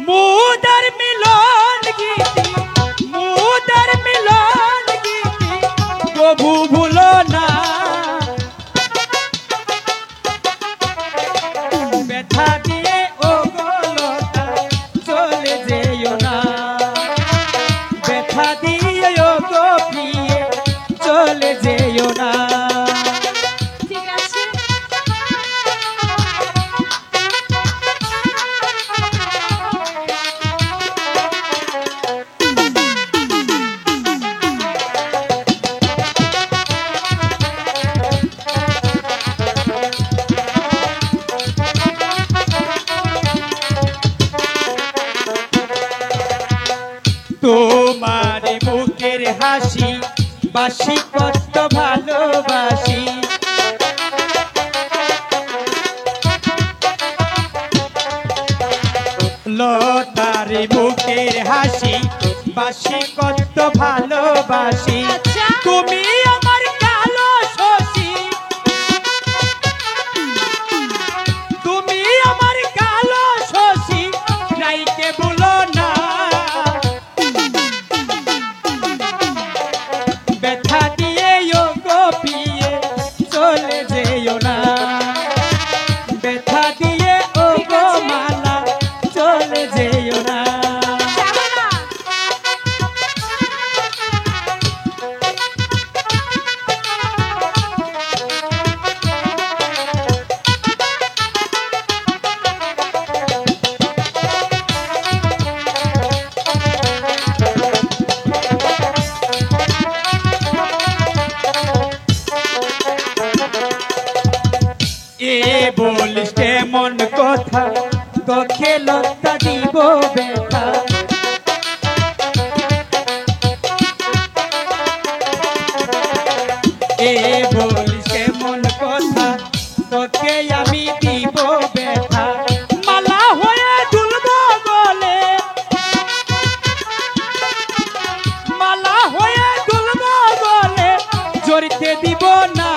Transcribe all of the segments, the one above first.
মুদার মিলন গীতি, মুদার মিলন গীতি কবু ভুলো না। ব্যথা দিয়ে ও গলতা চলে যেও না, ব্যথা দিয়ে ও গো প্রিয়ে চলে যেও না। ঠিক আছে। তোমার বুকের হাসি বাসি কত ভালোবাসি, লতার বুকের হাসি বাসি কত ভালোবাসি। আচ্ছা। তুমি আমার কালো শশী, তুমি আমার কালো শশী রাইকে বলো না। ব্যথা দিয়ে ও গো পিয়ে চলে যেও না, ব্যথা দিয়ে ও গো মালা চলে যেও না। যাবো না। এ বলিস কেমন কথা তোকে লতা দিব ব্যথা। এ বলিস কেমন কথা তোকে আমি দিব ব্যথা। মালা হয়ে দুলবো গলে, মালা হয়ে দুলবো গলে জড়িতে দিব না।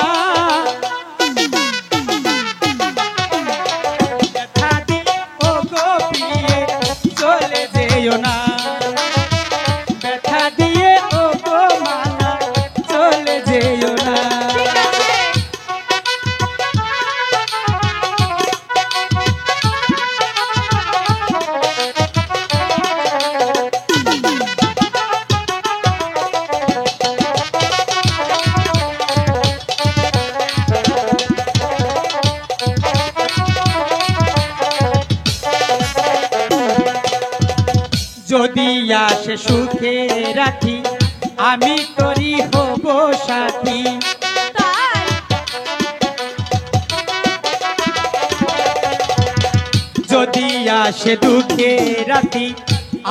ব্যথা দিয়ে ও গো প্রিয়ে চলে যেও না, ব্যথা দিয়ে ও গো মালা চলে যেও না। ঠিক আছে। যদি আসে সুখে রাখি আমি তোরি হব সাথী। তাই যদি আসে দুঃখে রাতি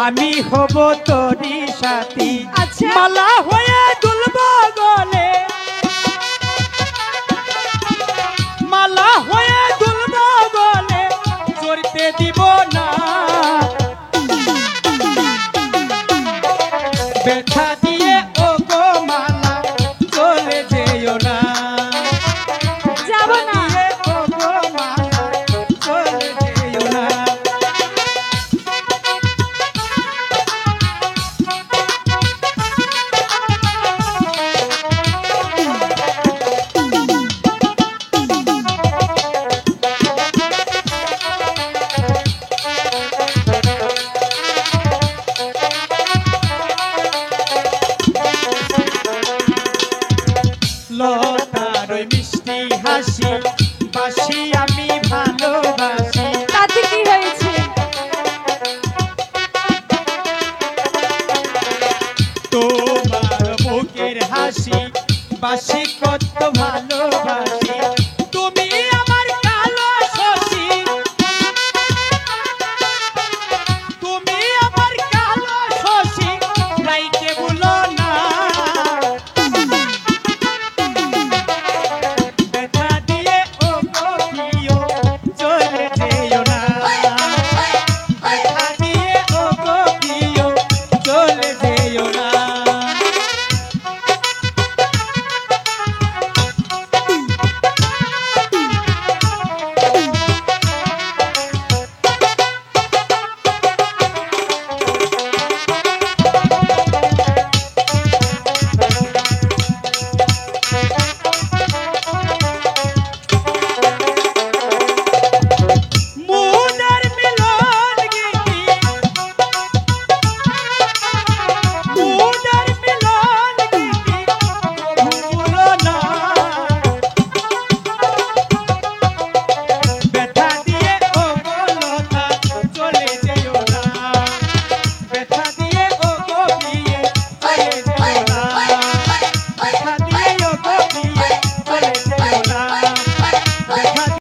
আমি হব তোরি সাথী। আচ্ছা। মালা হয়ে দুলবো গলে, মালা হয়ে দুলবো গলে জড়িতে দিব না। ব্যথা দিয়ে ও গো মালা চলে যেও না, যাবো না। দিয়ে ও গো মালা চলে যেও না। লতার ওই মিষ্টি হাসি বাসি আমি ভালোবাসি। তাতে কি হয়েছে? তোমার বুকের হাসি বাসি